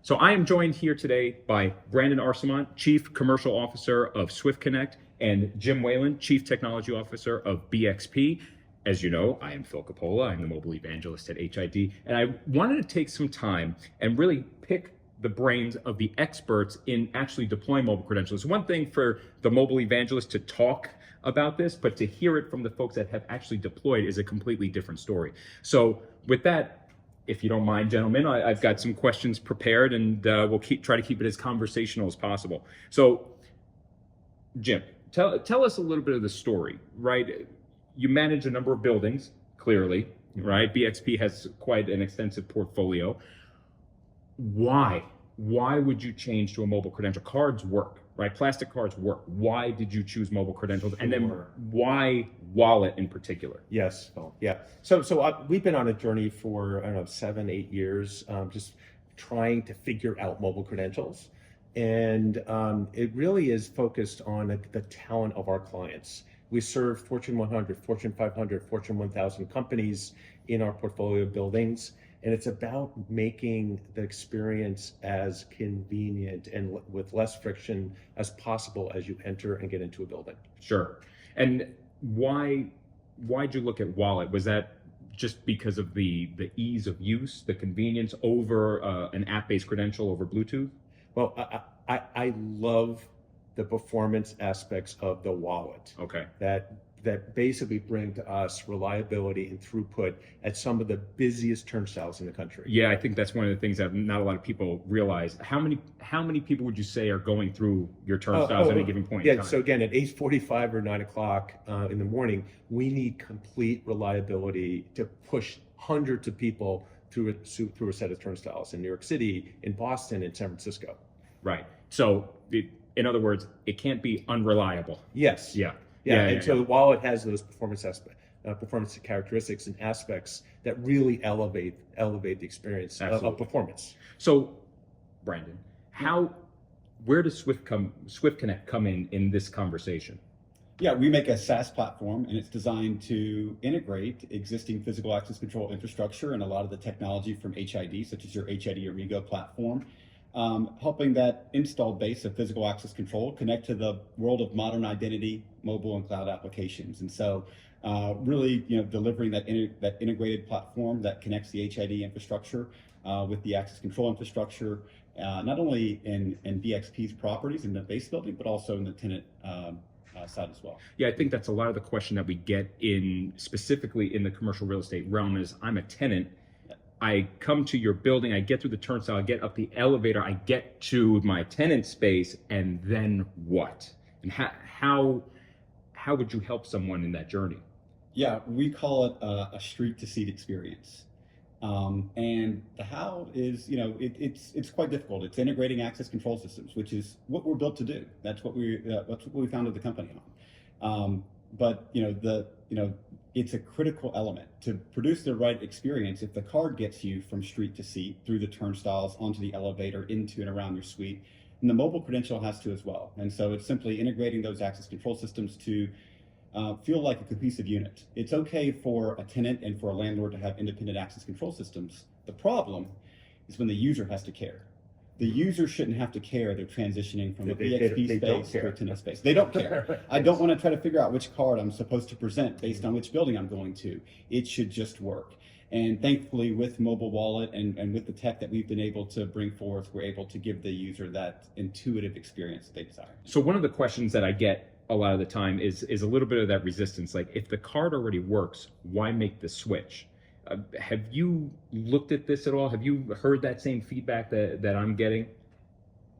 So I am joined here today by Brandon Arsamont, Chief Commercial Officer of Swift Connect, and Jim Whalen, Chief Technology Officer of BXP. As you know, I am Phil Coppola. I'm the mobile evangelist at HID, and I wanted to take some time and really pick the brains of the experts in actually deploying mobile credentials. It's one thing for the mobile evangelist to talk about this, but to hear it from the folks that have actually deployed is a completely different story. So with that, if you don't mind, gentlemen, I've got some questions prepared, and we'll try to keep it as conversational as possible. So, Jim, tell us a little bit of the story, right? You manage a number of buildings, clearly, right? BXP has quite an extensive portfolio. Why? Why would you change to a mobile credential? Cards work, right? Plastic cards work. Why did you choose mobile credentials? And then why wallet in particular? Yes, Phil. Yeah. We've been on a journey for, I don't know, 7, 8 years, just trying to figure out mobile credentials. And it really is focused on the talent of our clients. We serve Fortune 100, Fortune 500, Fortune 1000 companies in our portfolio of buildings. And it's about making the experience as convenient and with less friction as possible as you enter and get into a building. Sure. And why'd you look at wallet? Was that just because of the ease of use, the convenience over an app-based credential over Bluetooth? Well, I love the performance aspects of the wallet. Okay. That basically bring to us reliability and throughput at some of the busiest turnstiles in the country. Yeah, I think that's one of the things that not a lot of people realize. How many people would you say are going through your turnstiles at any given point in time? So again, at 8:45 or 9 o'clock in the morning, we need complete reliability to push hundreds of people through a set of turnstiles in New York City, in Boston, in San Francisco. Right. So, in other words, it can't be unreliable. Yes. Yeah. So while it has those performance characteristics and aspects that really elevate the experience of performance. So, Brandon, where does Swift Connect come in this conversation? Yeah, we make a SaaS platform, and it's designed to integrate existing physical access control infrastructure and a lot of the technology from HID, such as your HID Origo platform, helping that installed base of physical access control connect to the world of modern identity, mobile and cloud applications. And so really, delivering that integrated platform that connects the HID infrastructure with the access control infrastructure, not only in BXP's properties in the base building, but also in the tenant side as well. Yeah, I think that's a lot of the question that we get specifically in the commercial real estate realm is, I'm a tenant. I come to your building, I get through the turnstile, I get up the elevator, I get to my tenant space, and then what? And how would you help someone in that journey? Yeah, we call it a street to seat experience. And the how is, it's quite difficult. It's integrating access control systems, which is what we're built to do. That's what we founded the company on. But it's a critical element to produce the right experience. If the card gets you from street to seat, through the turnstiles, onto the elevator, into and around your suite, and the mobile credential has to as well. And so it's simply integrating those access control systems to feel like a cohesive unit. It's okay for a tenant and for a landlord to have independent access control systems. The problem is when the user has to care. The user shouldn't have to care they're transitioning from a BXP space to a tenant space. They don't care. I don't want to try to figure out which card I'm supposed to present based on which building I'm going to. It should just work. And thankfully, with Mobile Wallet and with the tech that we've been able to bring forth, we're able to give the user that intuitive experience that they desire. So one of the questions that I get a lot of the time is a little bit of that resistance. Like, if the card already works, why make the switch? Have you looked at this at all? Have you heard that same feedback that I'm getting?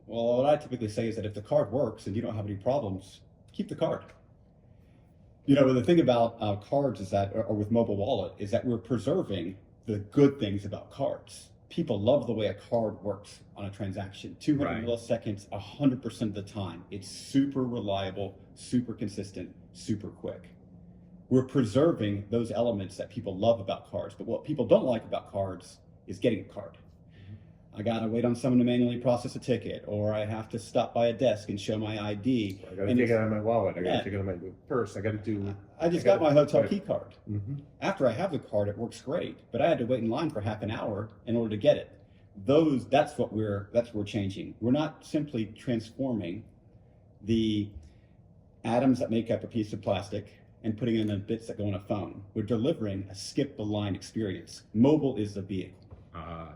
Well, what I typically say is that if the card works and you don't have any problems, keep the card. The thing about cards is that, or with Mobile Wallet, is that we're preserving the good things about cards. People love the way a card works on a transaction. 200 milliseconds, 100% of the time. It's super reliable, super consistent, super quick. We're preserving those elements that people love about cards. But what people don't like about cards is getting a card. I gotta wait on someone to manually process a ticket, or I have to stop by a desk and show my ID. I gotta take it out of my wallet. I gotta take it out of my purse. I just got my hotel key card. After I have the card, it works great, but I had to wait in line for half an hour in order to get it. that's what we're changing. We're not simply transforming the atoms that make up a piece of plastic and putting in the bits that go on a phone. We're delivering a skip the line experience. Mobile is the vehicle.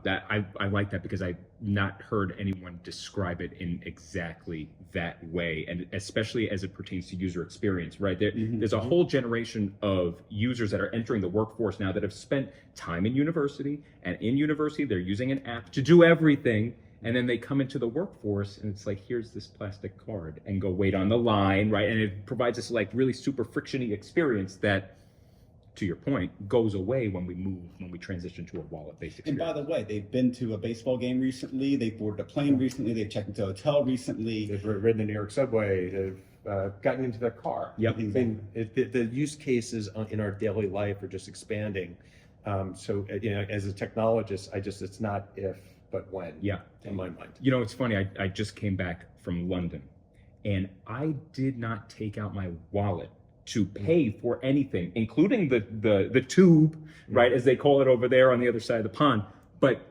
That I like that because I've not heard anyone describe it in exactly that way, and especially as it pertains to user experience, right? There's a whole generation of users that are entering the workforce now that have spent time in university, and in university they're using an app to do everything, and then they come into the workforce and it's like, here's this plastic card, and go wait on the line, right? And it provides this like really super frictiony experience that, to your point, goes away when we transition to a wallet-based And experience. by the way, they've been to a baseball game recently, they've boarded a plane recently, they've checked into a hotel recently. They've ridden the New York subway. They've gotten into their car. Yep. I mean, the use cases in our daily life are just expanding. So, as a technologist, it's not if, but when. Yeah. In my mind. You know, it's funny. I just came back from London, and I did not take out my wallet to pay for anything, including the tube, right, as they call it over there on the other side of the pond. But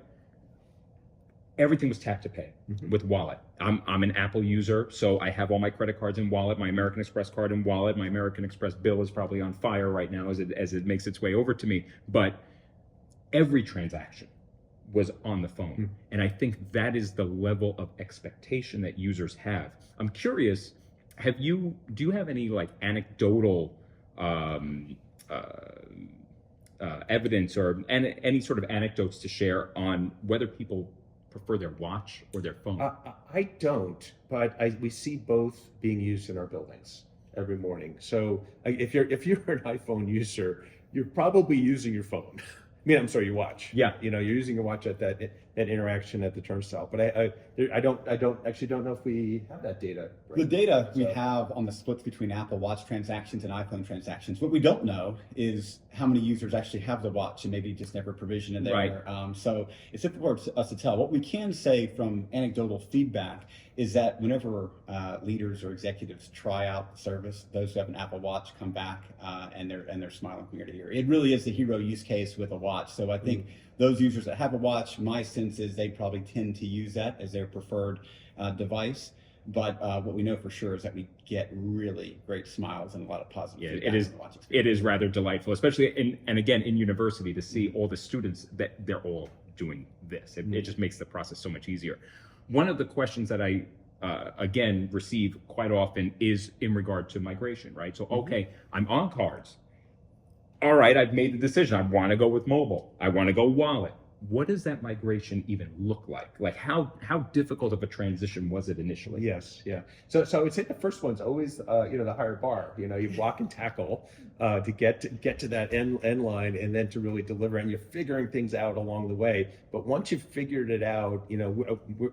everything was tap to pay with wallet. I'm an Apple user, so I have all my credit cards in wallet, my American Express card in wallet. My American Express bill is probably on fire right now as it makes its way over to me. But every transaction was on the phone. And I think that is the level of expectation that users have. I'm curious, do you have any like anecdotal evidence or any sort of anecdotes to share on whether people prefer their watch or their phone? I don't, but we see both being used in our buildings every morning. So if you're an iPhone user, you're probably using your phone. I mean, I'm sorry, your watch. Yeah. You're using your watch at that interaction at the turnstile. But I don't know if we have that data. The data we have on the splits between Apple Watch transactions and iPhone transactions. What we don't know is how many users actually have the watch and maybe just never provision in there. Right. So it's difficult for us to tell. What we can say from anecdotal feedback is that whenever leaders or executives try out the service, those who have an Apple Watch come back and they're smiling from ear to ear. It really is the hero use case with a watch. So I think those users that have a watch, my sense is they probably tend to use that as their preferred device. But what we know for sure is that we get really great smiles and a lot of positive feedback. It is rather delightful, especially in university, to see all the students that they're all doing this. It just makes the process so much easier. One of the questions that I again receive quite often is in regard to migration, right? So okay, I'm on cards. All right, I've made the decision. I want to go with mobile. I want to go wallet. What does that migration even look like? Like how difficult of a transition was it initially? Yes, yeah. So I would say the first one's always the higher bar. You block and tackle to get to that end line, and then to really deliver. And you're figuring things out along the way. But once you've figured it out,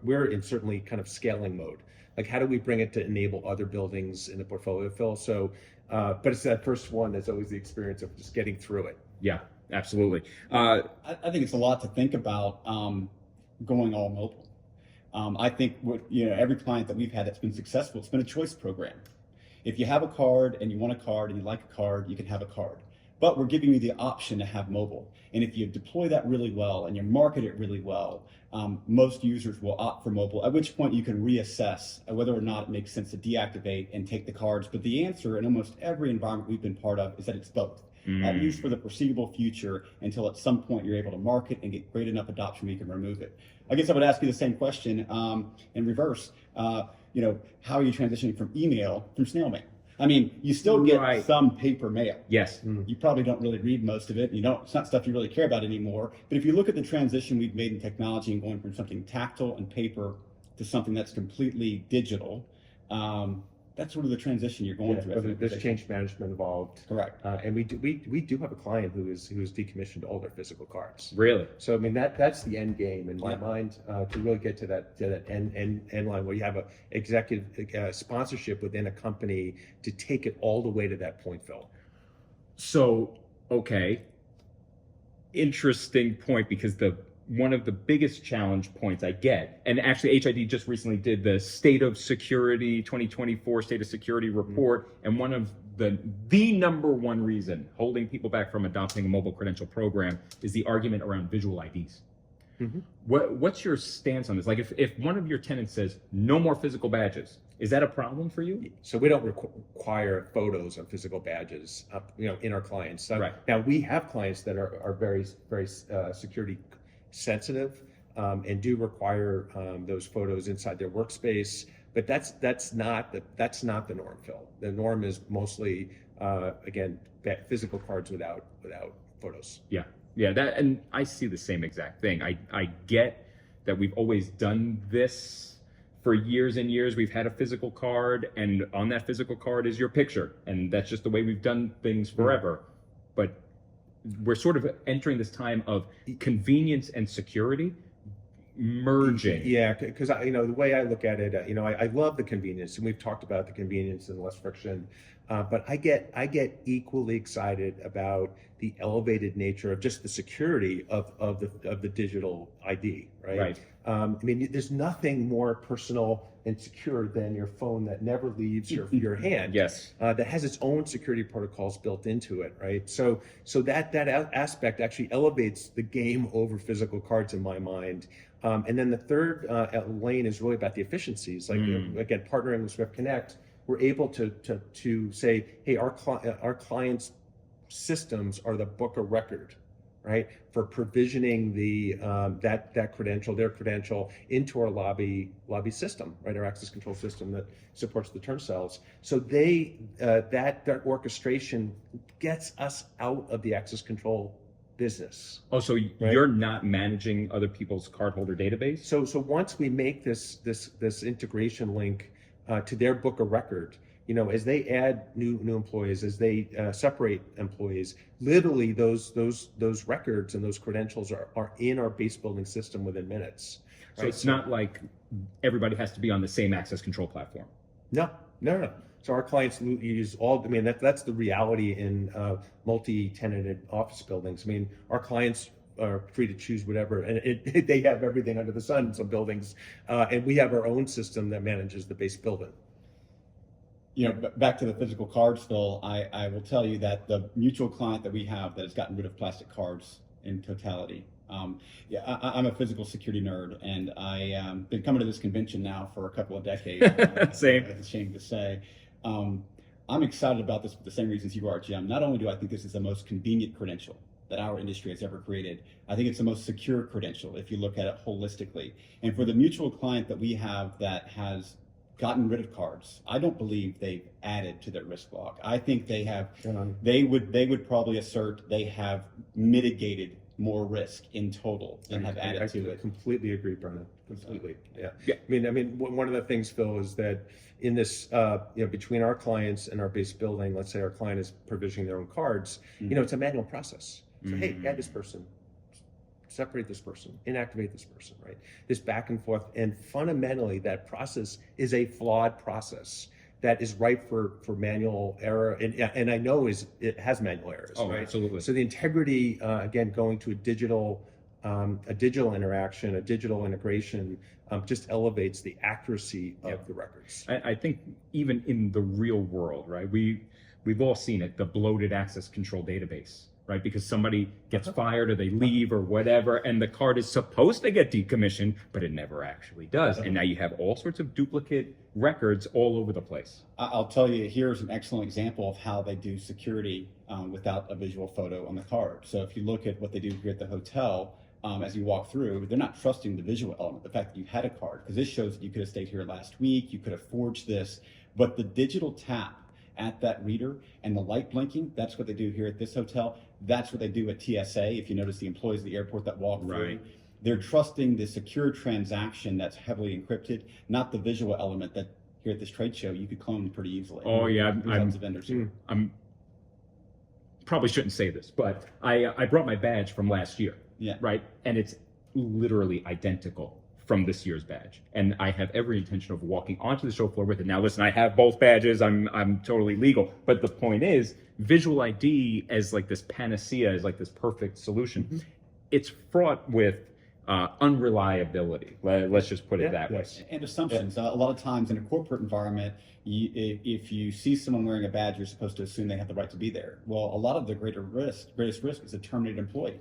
we're in certainly kind of scaling mode. Like how do we bring it to enable other buildings in the portfolio, Phil? So, but it's that first one that's always the experience of just getting through it. Yeah. Absolutely. I think it's a lot to think about going all mobile. I think every client that we've had that's been successful, it's been a choice program. If you have a card and you want a card and you like a card, you can have a card. But we're giving you the option to have mobile. And if you deploy that really well and you market it really well, most users will opt for mobile, at which point you can reassess whether or not it makes sense to deactivate and take the cards. But the answer in almost every environment we've been part of is that it's both. At least for the foreseeable future, until at some point you're able to market and get great enough adoption where you can remove it. I guess I would ask you the same question in reverse. How are you transitioning from snail mail? I mean, you still get some paper mail. Yes. You probably don't really read most of it. It's not stuff you really care about anymore. But if you look at the transition we've made in technology and going from something tactile and paper to something that's completely digital, that's sort of the transition you're going through. But there's change management involved. Correct. And we do have a client who has decommissioned all their physical cards. Really? So I mean that's the end game in my mind, to really get to that end line where you have a executive sponsorship within a company to take it all the way to that point, Phil. So okay, interesting point, because one of the biggest challenge points I get, and actually HID just recently did the State of Security 2024 State of Security report, and one of the number one reason holding people back from adopting a mobile credential program is the argument around visual IDs. Mhm. What's your stance on this? Like, if one of your tenants says no more physical badges, is that a problem for you? So we don't require photos of physical badges, in our clients. So Right. now we have clients that are very, very security sensitive, and do require those photos inside their workspace. But that's not the norm, Phil. The norm is mostly again physical cards without photos. Yeah, yeah, that, and I see the same exact thing. I get that we've always done this for years and years. We've had a physical card, and on that physical card is your picture, and that's just the way we've done things forever. But we're sort of entering this time of convenience and security merging. Yeah, because the way I look at it, I love the convenience, and we've talked about the convenience and less friction. But I get equally excited about the elevated nature of just the security of the digital ID, right? Right. I mean, there's nothing more personal and secure than your phone that never leaves your hand. Yes. That has its own security protocols built into it, right? So that aspect actually elevates the game over physical cards in my mind. And then the third lane is really about the efficiencies. Like again, partnering with Swift Connect, we're able to say, hey, our clients' systems are the book of record, right, for provisioning their credential into our lobby system, right, our access control system that supports the turnstiles. So that orchestration gets us out of the access control business. Oh, so you're not managing other people's cardholder database? So once we make this integration link to their book of record, as they add new employees, as they separate employees, literally those records and those credentials are in our base building system within minutes. So it's not like everybody has to be on the same access control platform. No. So our clients use all. I mean, that's the reality in multi-tenanted office buildings. I mean, our clients are free to choose whatever, and they have everything under the sun in some buildings, and we have our own system that manages the base building. Back to the physical cards, Phil, I will tell you that the mutual client that we have that has gotten rid of plastic cards in totality. I'm a physical security nerd, and I've been coming to this convention now for a couple of decades. Same. It's a shame to say. I'm excited about this for the same reasons you are, Jim. Not only do I think this is the most convenient credential that our industry has ever created, I think it's the most secure credential if you look at it holistically. And for the mutual client that we have that has gotten rid of cards, I don't believe they've added to their risk log. I think they have. They would probably assert they have mitigated more risk in total than have added to it. Completely agree, Brennan. Completely. Yeah. Yeah. I mean, one of the things, Phil, is that in this, between our clients and our base building, let's say our client is provisioning their own cards, it's a manual process. So, hey, add this person, separate this person, inactivate this person, right? This back and forth. And fundamentally, that process is a flawed process that is ripe for manual error. And I know it has manual errors, right? Absolutely. So the integrity, again, going to a digital interaction, a digital integration, just elevates the accuracy of the records. I think even in the real world, right? We've all seen it, the bloated access control database, right? Because somebody gets fired or they leave or whatever, and the card is supposed to get decommissioned, but it never actually does. And now you have all sorts of duplicate records all over the place. I'll tell you, here's an excellent example of how they do security without a visual photo on the card. So if you look at what they do here at the hotel, as you walk through, they're not trusting the visual element, the fact that you had a card, because this shows that you could have stayed here last week, you could have forged this, but the digital tap at that reader and the light blinking, that's what they do here at this hotel. That's what they do at TSA. If you notice the employees at the airport that walk through, they're trusting the secure transaction that's heavily encrypted, not the visual element that here at this trade show you could clone pretty easily. Oh yeah, tons of vendors here. I'm probably shouldn't say this, but I brought my badge from last year. Yeah. Right, and it's literally identical from this year's badge, and I have every intention of walking onto the show floor with it. Now, listen, I have both badges. I'm totally legal, but the point is, visual ID as like this panacea, as like this perfect solution. It's fraught with unreliability. Let's just put it that way. And assumptions. A lot of times in a corporate environment, if you see someone wearing a badge, you're supposed to assume they have the right to be there. Well, a lot of the greatest risk is a terminated employee.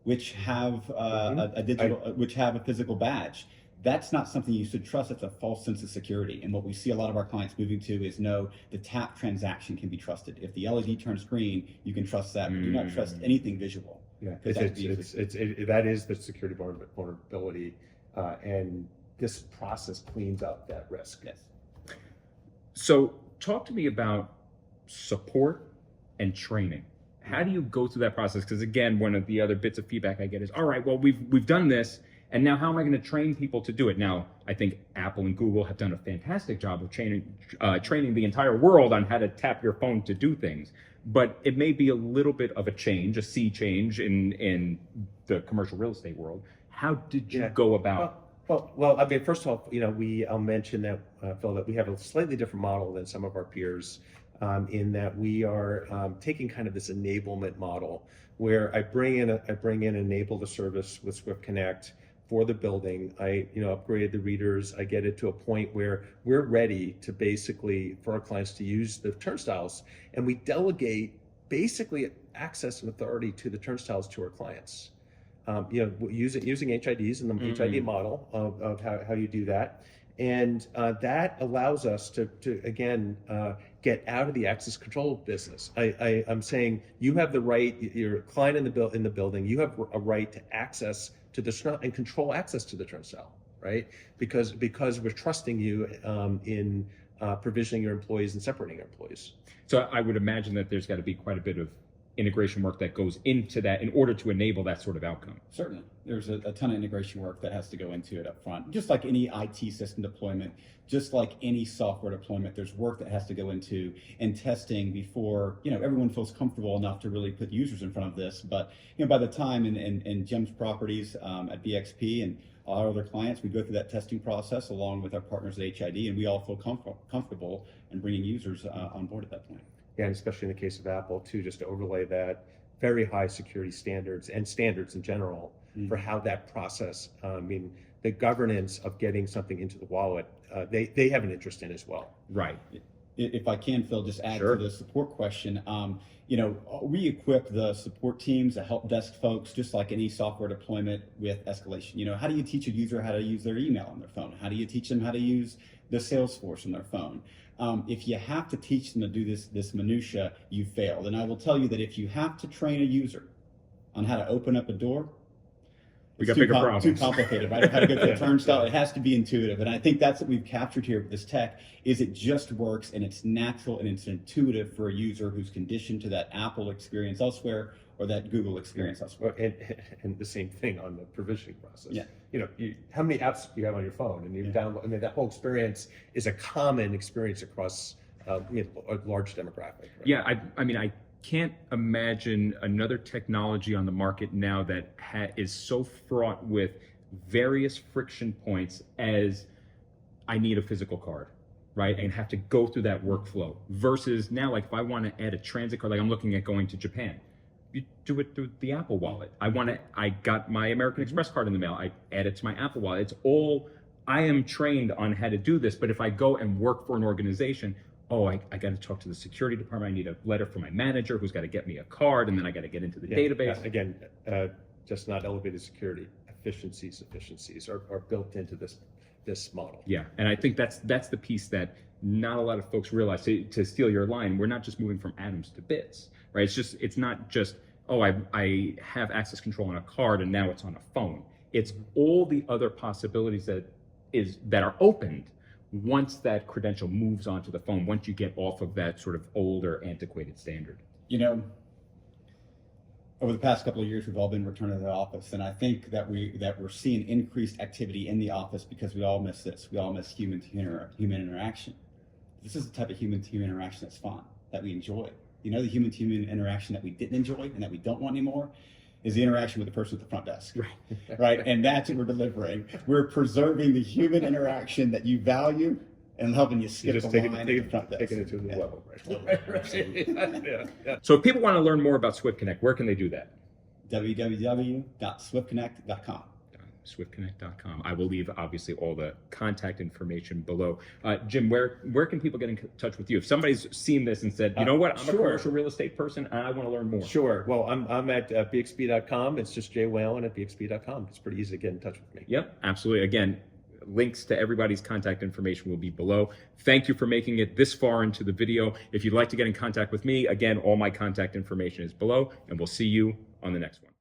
which have a digital, which have a physical badge. That's not something you should trust. It's a false sense of security. And what we see a lot of our clients moving to is no, the tap transaction can be trusted. If the LED turns green, you can trust that, but do not trust anything visual. Yeah, Because that is the security vulnerability, and this process cleans up that risk. yes. So talk to me about support and training. How do you go through that process? Because again, one of the other bits of feedback I get is, all right, well, we've done this, and now how am I going to train people to do it? Now, I think Apple and Google have done a fantastic job of training the entire world on how to tap your phone to do things. But it may be a little bit of a change, a sea change in the commercial real estate world. How did you go about? Well, I mean, first of all, I'll mention that, Phil, that we have a slightly different model than some of our peers, in that we are taking kind of this enablement model where I bring in enable the service with Swift Connect for the building. I upgrade the readers. I get it to a point where we're ready to basically for our clients to use the turnstiles, and we delegate basically access and authority to the turnstiles to our clients. Using HIDs and the HID model of how you do that. And that allows us to again, get out of the access control business. I'm saying you have the right, you're a client in the building, you have a right to access to the and control access to the turnstile, right? Because we're trusting you in provisioning your employees and separating your employees. So I would imagine that there's got to be quite a bit of integration work that goes into that in order to enable that sort of outcome. Certainly. There's a ton of integration work that has to go into it up front. Just like any IT system deployment, just like any software deployment, there's work that has to go into and testing before, everyone feels comfortable enough to really put users in front of this. But, by the time in Jim's properties at BXP and our other clients, we go through that testing process along with our partners at HID, and we all feel comfortable in bringing users on board at that point. Yeah, and especially in the case of Apple too, just to overlay that very high security standards and standards in general for how that process, the governance of getting something into the wallet, they have an interest in as well. Right. If I can, Phil, just add Sure. to the support question. We equip the support teams, the help desk folks, just like any software deployment with escalation. How do you teach a user how to use their email on their phone? How do you teach them how to use the Salesforce on their phone? If you have to teach them to do this minutia, you failed. And I will tell you that if you have to train a user on how to open up a door, We got bigger problems. Too complicated, right? How to go through the turnstile. It has to be intuitive. And I think that's what we've captured here with this tech is it just works and it's natural and it's intuitive for a user who's conditioned to that Apple experience elsewhere or that Google experience elsewhere. And the same thing on the provisioning process. Yeah. How many apps do you have on your phone? And you download. That whole experience is a common experience across a large demographic. Right? Yeah, I can't imagine another technology on the market now that is so fraught with various friction points as I need a physical card, right? And have to go through that workflow versus now, like if I want to add a transit card, like I'm looking at going to Japan, you do it through the Apple Wallet. I got my American Express card in the mail. I add it to my Apple Wallet. It's all, I am trained on how to do this, but if I go and work for an organization, I got to talk to the security department. I need a letter from my manager who's got to get me a card, and then I got to get into the database. Again, just not elevated security. Efficiencies are built into this model. Yeah, and I think that's the piece that not a lot of folks realize. To steal your line, we're not just moving from atoms to bits, right? It's not just, I have access control on a card and now it's on a phone. It's all the other possibilities that are opened once that credential moves onto the phone, once you get off of that sort of older, antiquated standard. Over the past couple of years, we've all been returning to the office, and I think that we're seeing increased activity in the office because we all miss this. We all miss human interaction. This is the type of human-to-human interaction that's fun, that we enjoy. The human-to-human interaction that we didn't enjoy and that we don't want anymore is the interaction with the person at the front desk. Right? And that's what we're delivering. We're preserving the human interaction that you value and helping you skip the line at the front desk. Taking it to a new level, right? Yeah. So if people want to learn more about Swift Connect, where can they do that? www.swiftconnect.com. swiftconnect.com. I will leave obviously all the contact information below. Jim, where can people get in touch with you? If somebody's seen this and said, you know what, I'm a Sure. commercial real estate person and I want to learn more. Sure. Well, I'm at bxp.com. It's just Jay Whalen at bxp.com. It's pretty easy to get in touch with me. Yep, absolutely. Again, links to everybody's contact information will be below. Thank you for making it this far into the video. If you'd like to get in contact with me, again, all my contact information is below, and we'll see you on the next one.